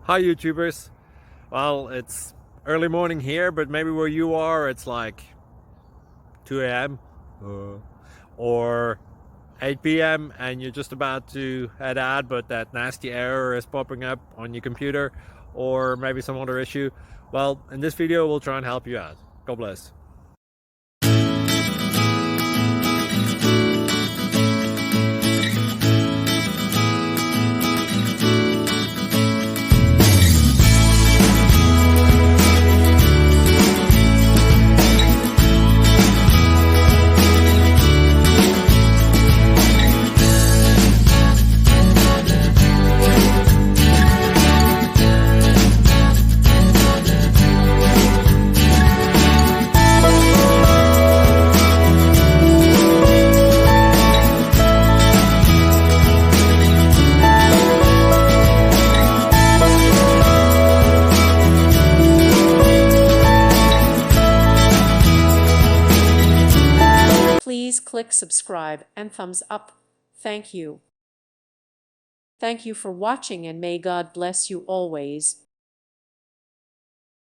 Hi YouTubers. Well, it's early morning here, but maybe where you are it's like 2 a.m. Or 8 p.m. and you're just about to head out, but that nasty error is popping up on your computer, or maybe some other issue. Well, in this video we'll try and help you out. God bless. Please click subscribe and thumbs up. Thank you. Thank you for watching, and may God bless you always.